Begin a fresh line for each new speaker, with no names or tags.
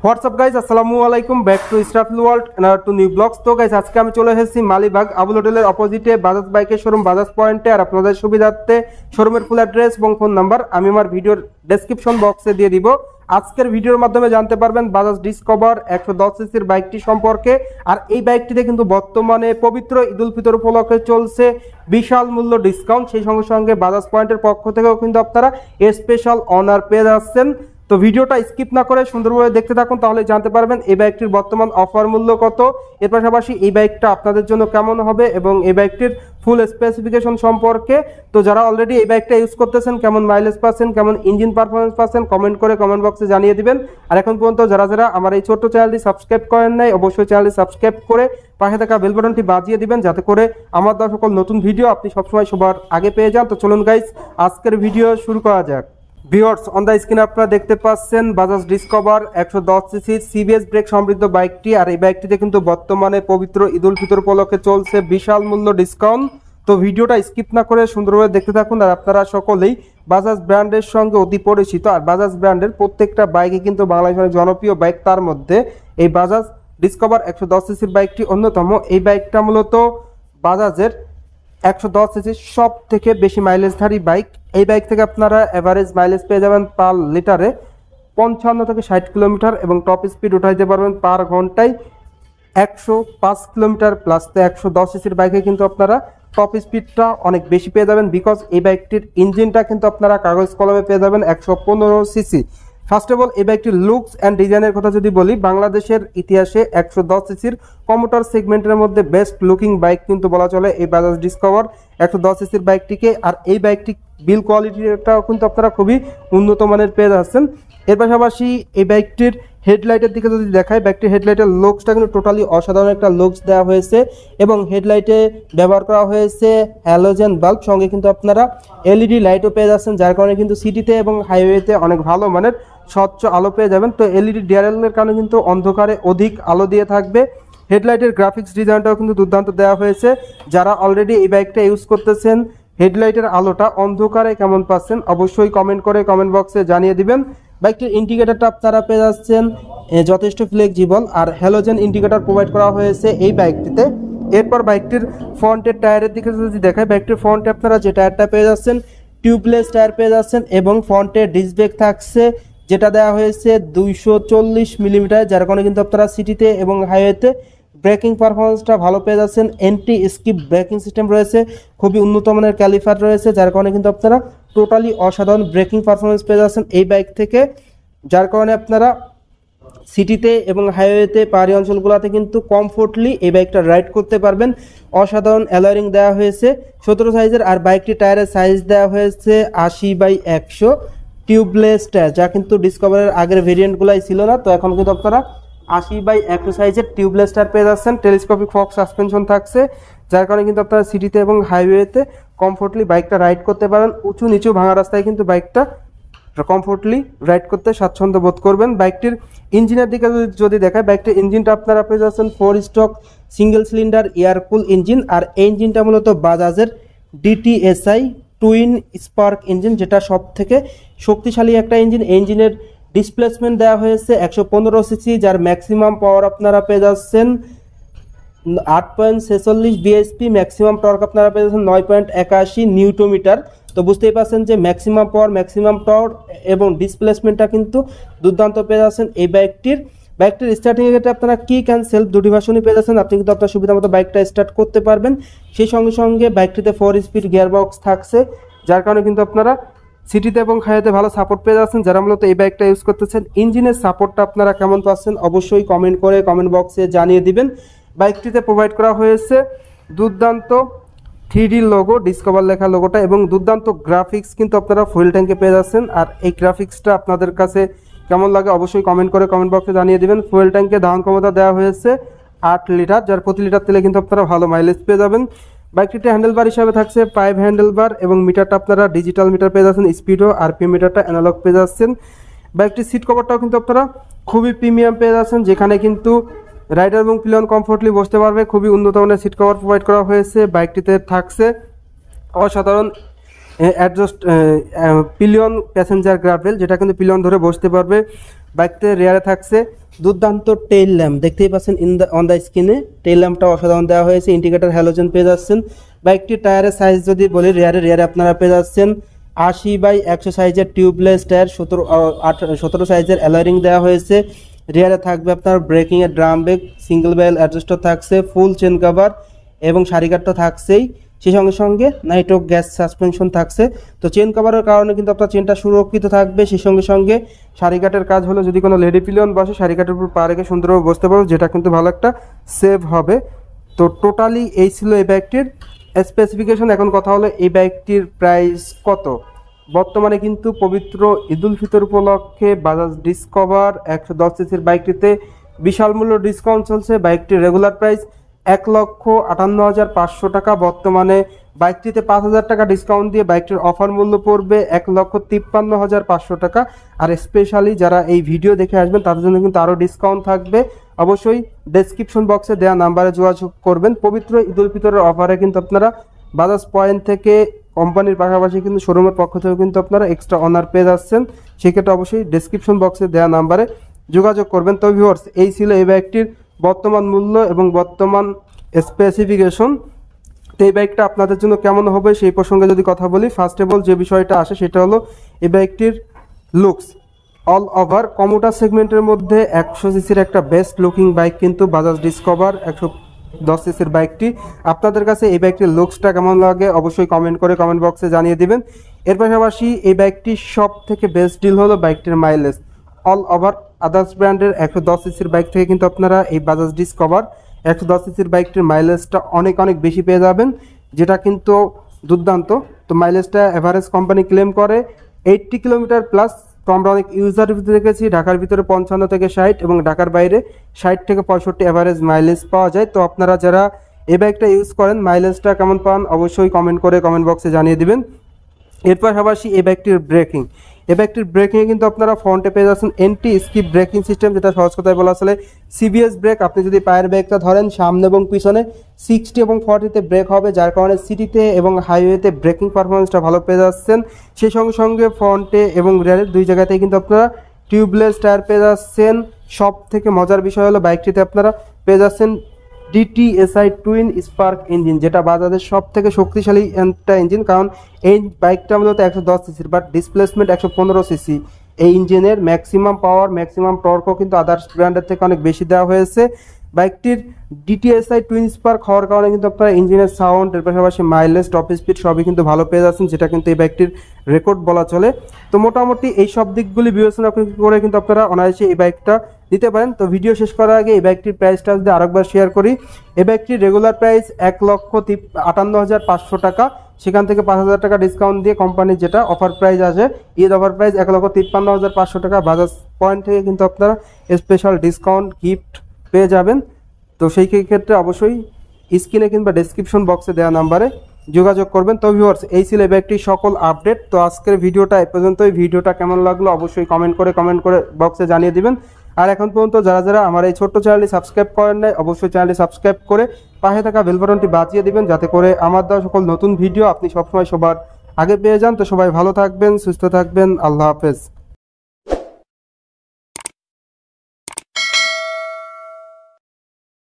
WhatsApp guys, আসসালামু আলাইকুম। Back to Israfil world and to new blogs. তো গাইজ আজকে আমি চলে এসেছি মালিবাগ আবুল হোটেলের অপোজিটে বাজাজ বাইকের শোরুম বাজাজ পয়েন্টে। আর আপনাদের সুবিধার্থে শোরুমের ফুল অ্যাড্রেস এবং ফোন নাম্বার আমি আমার ভিডিওর ডেসক্রিপশন বক্সে দিয়ে দিব। আজকের ভিডিওর মাধ্যমে জানতে পারবেন বাজাজ ডিসকভার 110 সিসির বাইকটি সম্পর্কে। আর এই বাইকটিতে কিন্তু বর্তমানে পবিত্র ঈদ উল ফিতর উপলক্ষে চলছে বিশাল মূল্য ডিসকাউন্ট। সেই সঙ্গে সঙ্গে বাজাজ পয়েন্টের পক্ষ থেকেও কিন্তু আপনারা স্পেশাল অনার পেয়ে যাচ্ছেন। তো ভিডিওটা স্কিপ না করে সুন্দরভাবে দেখতে থাকুন, তাহলে জানতে পারবেন এই বাইকটির বর্তমান অফার মূল্য কত, এর পাশাপাশি এই বাইকটা আপনাদের জন্য কেমন হবে এবং এই বাইকটির ফুল স্পেসিফিকেশন সম্পর্কে। তো যারা অলরেডি এই বাইকটা ইউজ করতেছেন, কেমন মাইলেজ পাচ্ছেন, কেমন ইঞ্জিন পারফরমেন্স পাচ্ছেন, কমেন্ট করে কমেন্ট বক্সে জানিয়ে দিবেন। আর এখন পর্যন্ত যারা যারা আমার এই ছোট্ট চ্যানেলটি সাবস্ক্রাইব করেন নাই, অবশ্যই চ্যানেলটি সাবস্ক্রাইব করে পাশে থাকা বেল বাটনটি বাজিয়ে দিবেন, যাতে করে আমার দেওয়া সকল নতুন ভিডিও আপনি সবসময় সবার আগে পেয়ে যান। তো চলুন গাইস, আজকের ভিডিও শুরু করা যাক। ভিউয়ার্স, অন দ্য স্ক্রিনে আপনারা দেখতে পাচ্ছেন Bajaj discover 110 CC CBS brake সমৃদ্ধ বাইকটি। আর এই বাইকটিতে কিন্তু বর্তমানে পবিত্র ঈদ উল ফিতর উপলক্ষে চলছে বিশাল মূল্য ডিসকাউন্ট। তো ভিডিওটা স্কিপ না করে সুন্দরভাবে দেখতে থাকুন। আর আপনারা সকলেই বাজাজ ব্র্যান্ডের সঙ্গে অতি পরিচিত। আর বাজাজ ব্র্যান্ডের প্রত্যেকটা বাইকে কিন্তু বাংলাদেশের জনপ্রিয় বাইক, তার মধ্যে এই বাজাজ ডিসকভার 110 সিসির বাইকটি অন্যতম। এই বাইকটা মূলত বাজাজের 110 সিসি সব থেকে বেশি মাইলেজধারী বাইক। এই বাইক থেকে আপনারা এভারেজ মাইলেজ পেয়ে যাবেন পার লিটারে 55 থেকে 60 কিলোমিটার এবং টপ স্পিড উঠাইতে পারবেন পার ঘন্টায় 105 কিলোমিটার প্লাস। তো 110 সিসির বাইকে কিন্তু আপনারা টপ স্পিডটা অনেক বেশি পেয়ে যাবেন, বিকজ এই বাইকটির ইঞ্জিনটা কিন্তু আপনারা কাগজ কলমে পেয়ে যাবেন 115 সিসি। ফার্স্ট অফ অল এই বাইকটির লুকস অ্যান্ড ডিজাইনের কথা যদি বলি, বাংলাদেশের ইতিহাসে 110 সিসির কমোটর সেগমেন্টের মধ্যে বেস্ট লুকিং বাইক কিন্তু বলা চলে এই বাজাজ ডিসকভার 110 সিসির বাইকটিকে। আর এই বাইকটি বিল কোয়ালিটিটাও কিন্তু আপনারা খুবই উন্নত মানের পেয়ে যাচ্ছেন। এর পাশাপাশি এই বাইকটির হেডলাইটের দিকে যদি দেখায়, বাইকটির হেডলাইটের লুকসটা কিন্তু টোটালি অসাধারণ একটা লুকস দেওয়া হয়েছে এবং হেডলাইটে ব্যবহার করা হয়েছে হ্যালোজেন বাল্ব, সঙ্গে কিন্তু আপনারা এলইডি লাইটও পেয়ে যাচ্ছেন, যার কারণে কিন্তু সিটিতে এবং হাইওয়েতে অনেক ভালো মানের স্বচ্ছ আলো পেয়ে যাবেন। তো এলইডি ডিআরএলের কারণে কিন্তু অন্ধকারে অধিক আলো দিয়ে থাকবে। হেডলাইটের গ্রাফিক্স ডিজাইনটাও কিন্তু দুর্দান্ত দেওয়া হয়েছে। যারা অলরেডি এই বাইকটা ইউজ করতেছেন, হেডলাইটের আলোটা অন্ধকারে কেমন পাচ্ছেন অবশ্যই কমেন্ট করে কমেন্ট বক্সে জানিয়ে দিবেন। বাইকটির ইন্ডিকেটরটা আপনারা পেয়ে যাচ্ছেন যথেষ্ট ফ্লেক্সিবল আর হ্যালোজেন ইন্ডিকেটর প্রোভাইড করা হয়েছে এই বাইকটিতে। এরপর বাইকটির ফ্রন্টের টায়ারের দিকে যদি দেখায়, বাইকটির ফ্রন্টে আপনারা যে টায়ারটা পেয়ে যাচ্ছেন টিউবলেস টায়ার পেয়ে যাচ্ছেন এবং ফ্রন্টে ডিস্ক ব্রেক থাকছে, যেটা দেওয়া হয়েছে 240 মিলিমিটার, যার কারণে কিন্তু আপনারা সিটিতে এবং হাইওয়েতে ব্রেকিং পারফরমেন্সটা ভালো পেয়ে যাচ্ছেন। এন্টি স্কিপ ব্রেকিং সিস্টেম রয়েছে, খুবই উন্নত মানের ক্যালিপার রয়েছে, যার কারণে কিন্তু আপনারা টোটালি অসাধারণ ব্রেকিং পারফরমেন্স পেয়ে যাচ্ছেন এই বাইক থেকে, যার কারণে আপনারা সিটিতে এবং হাইওয়েতে পাহাড়ি অঞ্চলগুলোতে কিন্তু কমফোর্টলি এই বাইকটা রাইড করতে পারবেন। অসাধারণ অ্যালয়রিং দেওয়া হয়েছে 17 সাইজের। আর বাইকটি টায়ারের সাইজ দেওয়া হয়েছে 80/100 টিউবলেস টায়ার, যা কিন্তু ডিসকভারের আগের ভেরিয়েন্টগুলাই ছিল না। তো এখন কিন্তু আপনারা 80/100 সাইজের টিউবলেস টায়ার পেয়ে যাচ্ছেন। টেলিস্কোপিক ফক সাসপেনশন থাকছে, যার কারণে কিন্তু আপনারা সিটিতে এবং হাইওয়েতে কমফোর্টলি বাইকটা রাইড করতে পারেন। উঁচু নিচু ভাঙা রাস্তায় কিন্তু বাইকটা কমফোর্টলি রাইড করতে স্বাচ্ছন্দ্য বোধ করবেন। বাইকটির ইঞ্জিনের দিকে যদি দেখায়, বাইকটির ইঞ্জিনটা আপনারা পেয়ে যাচ্ছেন 4 stroke single cylinder air cool engine. আর এই ইঞ্জিনটা মূলত বাজাজের DTSI টুইন স্পার্ক ইঞ্জিন, যেটা সব থেকে শক্তিশালী একটা ইঞ্জিন। ইঞ্জিনের ডিসপ্লেসমেন্ট দেওয়া হয়েছে 115 সিসি, যার ম্যাক্সিমাম পাওয়ার আপনারা পেয়ে যাচ্ছেন 8.46 বিএসপি, ম্যাক্সিমাম টর্ক আপনারা পেয়ে যাচ্ছেন 9.81 নিউটোমিটার। তো বুঝতেই পারছেন যে ম্যাক্সিমাম পাওয়ার, ম্যাক্সিমাম টর্ক এবং ডিসপ্লেসমেন্টটা কিন্তু দুর্দান্ত পেয়ে যাচ্ছেন এই বাইকটির স্টার্টিং এর ক্ষেত্রে আপনারা কিক অ্যান্ড সেলফ দুটি ভার্সনই পেয়ে যাচ্ছেন। আপনি কিন্তু আপনার সুবিধা মতো বাইকটা স্টার্ট করতে পারবেন। সেই সঙ্গে সঙ্গে বাইকটিতে 4 স্পিড গিয়ারবক্স থাকছে, যার কারণে কিন্তু আপনারা সিটিতে এবং হাইওয়েতে ভালো সাপোর্ট পেয়ে যাচ্ছেন যারা মূলত এই বাইকটা ইউজ করতেছেন। ইঞ্জিনের সাপোর্টটা আপনারা কেমন পাচ্ছেন অবশ্যই কমেন্ট করে কমেন্ট বক্সে জানিয়ে দিবেন। বাইকটিতে প্রোভাইড করা হয়েছে দুর্দান্ত 3D লোগো, ডিসকভার লেখা লোগোটা, এবং দুর্দান্ত গ্রাফিক্স কিন্তু আপনারা ফুয়েল ট্যাঙ্কে পেয়ে যাচ্ছেন। আর এই গ্রাফিক্সটা আপনাদের কাছে কেমন লাগে অবশ্যই কমেন্ট করে কমেন্ট বক্সে জানিয়ে দিবেন। ফুয়েল ট্যাঙ্কে ধারণ ক্ষমতা দেওয়া হয়েছে 8 লিটার, যার প্রতি লিটার তেলে কিন্তু আপনারা ভালো মাইলেজ পেয়ে যাবেন। বাইকটিতে হ্যান্ডেলবার হিসাবে থাকছে 5 হ্যান্ডেলবার এবং মিটারটা আপনারা ডিজিটাল মিটার পেয়ে যাচ্ছেন, স্পিডো আরপিএম মিটারটা অ্যানালগ পেয়ে যাচ্ছেন। বাইকটির সিট কভারটাও কিন্তু আপনারা খুবই প্রিমিয়াম পেয়ে যাচ্ছেন, যেখানে কিন্তু রাইডার এবং পিলিয়ন কমফোর্টলি বসতে পারবে। খুবই উন্নত মানের সিট কভার প্রোভাইড করা হয়েছে। বাইকটিতে থাকছে অসাধারণ অ্যাডজাস্ট পিলিয়ন প্যাসেঞ্জার গ্রাভেল, যেটা কিন্তু পিলিয়ন ধরে বসতে পারবে। বাইকতে রেয়ারে থাকছে দুর্দান্ত টেইল ল্যাম্প, দেখতেই পাচ্ছেন অন দ্য স্ক্রিনে টেইল ল্যাম্পটা অসাধারণ দেওয়া হয়েছে। ইন্ডিকেটর হ্যালোজেন পেয়ে যাচ্ছেন। বাইকটির টায়ারের সাইজ যদি বলি, রেয়ারে আপনারা পেয়ে যাচ্ছেন 80/100 সাইজের টিউবলেস টায়ার, 17 সাইজের অ্যালয়রিং দেওয়া হয়েছে। রিয়ারে থাকবে আপনার ব্রেকিংয়ের drum brake, single bell adjuster থাকছে, ফুল চেন কভার এবং সারিকাটটা থাকছেই। সেই সঙ্গে সঙ্গে নাইট্রো গ্যাস সাসপেনশন থাকছে। তো চেন কভারের কারণে কিন্তু আপনার চেনটা সুরক্ষিত থাকবে। সেই সঙ্গে সঙ্গে সারিকাটের কাজ হলো যদি কোনো লেডি পিলিয়ন বসে সারিকাটের উপর পা রেখে সুন্দরভাবে বসতে পারো, যেটা কিন্তু ভালো একটা সেভ হবে। তো টোটালি এই ছিল এই বাইকটির স্পেসিফিকেশন। এখন কথা হলো এই বাইকটির প্রাইস কত। বর্তমানে কিন্তু পবিত্র ঈদুল ফিতর উপলক্ষে বাজাজ ডিসকভার 110 সিসির বাইকটিতে বিশাল মূল্য ডিসকাউন্ট চলছে। বাইকটির রেগুলার প্রাইস 1,58,500 টাকা। বর্তমানে বাইকটিতে 5,000 টাকা ডিসকাউন্ট দিয়ে বাইকটির অফার মূল্য পড়বে 1,53,500 টাকা। আর স্পেশালি যারা এই ভিডিও দেখে আসবেন তাদের জন্য কিন্তু আরও ডিসকাউন্ট থাকবে। অবশ্যই ডেসক্রিপশন বক্সে দেওয়া নাম্বারে যোগাযোগ করবেন। পবিত্র ঈদুল ফিতরের অফারে কিন্তু আপনারা বাজাজ পয়েন্ট থেকে কোম্পানির পাশাপাশি কিন্তু শোরুমের পক্ষ থেকেও কিন্তু আপনারা এক্সট্রা অনার পেয়ে যাচ্ছেন। সেক্ষেত্রে অবশ্যই ডেসক্রিপশন বক্সে দেওয়া নাম্বারে যোগাযোগ করবেন। তো ভিউয়ার্স, এই ছিল এই বাইকটির বর্তমান মূল্য এবং বর্তমান স্পেসিফিকেশন। তো এই বাইকটা আপনাদের জন্য কেমন হবে সেই প্রসঙ্গে যদি কথা বলি, ফার্স্ট অফ অল যে বিষয়টা আসে সেটা হলো এই বাইকটির লুকস। অল ওভার কমিউটার সেগমেন্টের মধ্যে 100 সিসির একটা বেস্ট লুকিং বাইক কিন্তু বাজাজ ডিসকভার 110 সিসির বাইকটি। আপনাদের কাছে এই বাইকটির লুকসটা কেমন লাগে অবশ্যই কমেন্ট করে কমেন্ট বক্সে জানিয়ে দিবেন। এর পাশাপাশি এই বাইকটির সব থেকে বেস্ট ডিল হলো বাইকটির মাইলেজ। অল ওভার আদার্স ব্র্যান্ডের 110 সিসির বাইক থেকে কিন্তু আপনারা এই বাজাজ ডিসকভার 110 সিসির বাইকটির মাইলেজটা অনেক বেশি পেয়ে যাবেন, যেটা কিন্তু দুর্দান্ত। তো মাইলেজটা এভারেজ কোম্পানি ক্লেম করে 80 কিলোমিটার প্লাস। তো আমরা অনেক ইউজার দেখেছি ঢাকার ভিতরে 55 থেকে 60 এবং ঢাকার বাইরে 60 থেকে 65 এভারেজ মাইলেজ পাওয়া যায়। তো আপনারা যারা এই বাইকটা ইউজ করেন মাইলেজটা কেমন পান অবশ্যই কমেন্ট করে কমেন্ট বক্সে জানিয়ে দিবেন। এর পাশাপাশি এই বাইকটির ব্রেকিংয়ে কিন্তু আপনারা ফ্রন্টে পেয়ে যাচ্ছেন এন্টি স্কিপ ব্রেকিং সিস্টেম, যেটা সহজ কথায় বলা আসলে সিবিএস ব্রেক। আপনি যদি পায়ের ব্রেকটা ধরেন সামনে এবং পিছনে 60 এবং 40-তে ব্রেক হবে, যার কারণে সিটিতে এবং হাইওয়েতে ব্রেকিং পারফরমেন্সটা ভালো পেয়ে যাচ্ছেন। সেই সঙ্গে সঙ্গে ফ্রন্টে এবং রিয়ারের দুই জায়গাতেই কিন্তু আপনারা টিউবলেস টায়ার পেয়ে যাচ্ছেন। সব থেকে মজার বিষয় হলো বাইকটিতে আপনারা পেয়ে যাচ্ছেন DTSI টুইন স্পার্ক ইঞ্জিন, যেটা বাজাজের সব থেকে শক্তিশালী একটা ইঞ্জিন। কারণ এই বাইকটা মূলত 110 সিসির, বাট ডিসপ্লেসমেন্ট 115 সিসি। এই ইঞ্জিনের ম্যাক্সিমাম পাওয়ার ম্যাক্সিমাম টর্কও কিন্তু আদার্স ব্র্যান্ডের থেকে অনেক বেশি দেওয়া হয়েছে। বাইকটির DTSI টুইন স্পার্ক হওয়ার কারণে কিন্তু আপনারা ইঞ্জিনের সাউন্ড, এর পাশাপাশি মাইলেজ, টপ স্পিড সবই কিন্তু ভালো পেয়ে যাচ্ছেন, যেটা কিন্তু এই বাইকটির রেকর্ড বলা চলে। তো মোটামুটি এই সব দিকগুলি বিবেচনা করে কিন্তু আপনারা অনায়াসে এই বাইকটা দিতে পারেন। তো ভিডিও শেষ করার আগে এই বাইকটির প্রাইসটা যদি আরেকবার শেয়ার করি, এই বাইকটির রেগুলার প্রাইস 1,58,500 টাকা। সেখান থেকে 5,000 টাকা ডিসকাউন্ট দিয়ে কোম্পানির যেটা অফার প্রাইস আছে, ঈদ অফার প্রাইস 1,53,500 টাকা। বাজাজ পয়েন্ট থেকে কিন্তু আপনারা স্পেশাল ডিসকাউন্ট গিফট পেয়ে যাবেন। তো সেই ক্ষেত্রে অবশ্যই স্ক্রিনে কিংবা ডেসক্রিপশন বক্সে দেওয়া নাম্বারে যোগাযোগ করবেন। তো ভিউয়ার্স, এই ছিল এই বাইকটির সকল আপডেট। তো আজকের ভিডিওটা এ পর্যন্তই। ভিডিওটা কেমন লাগলো অবশ্যই কমেন্ট করে বক্সে জানিয়ে দিবেন। আর এখন পর্যন্ত যারা আমার এই ছোট্ট চ্যানেলটি সাবস্ক্রাইব করেন নাই অবশ্যই চ্যানেলটি সাবস্ক্রাইব করে পাশে থাকা বেল বাটনটি বাজিয়ে দিবেন, যাতে করে আমার দেওয়া সকল নতুন ভিডিও আপনি সবসময় সবার আগে পেয়ে যান। তো সবাই ভালো থাকবেন, সুস্থ থাকবেন। আল্লাহ হাফেজ।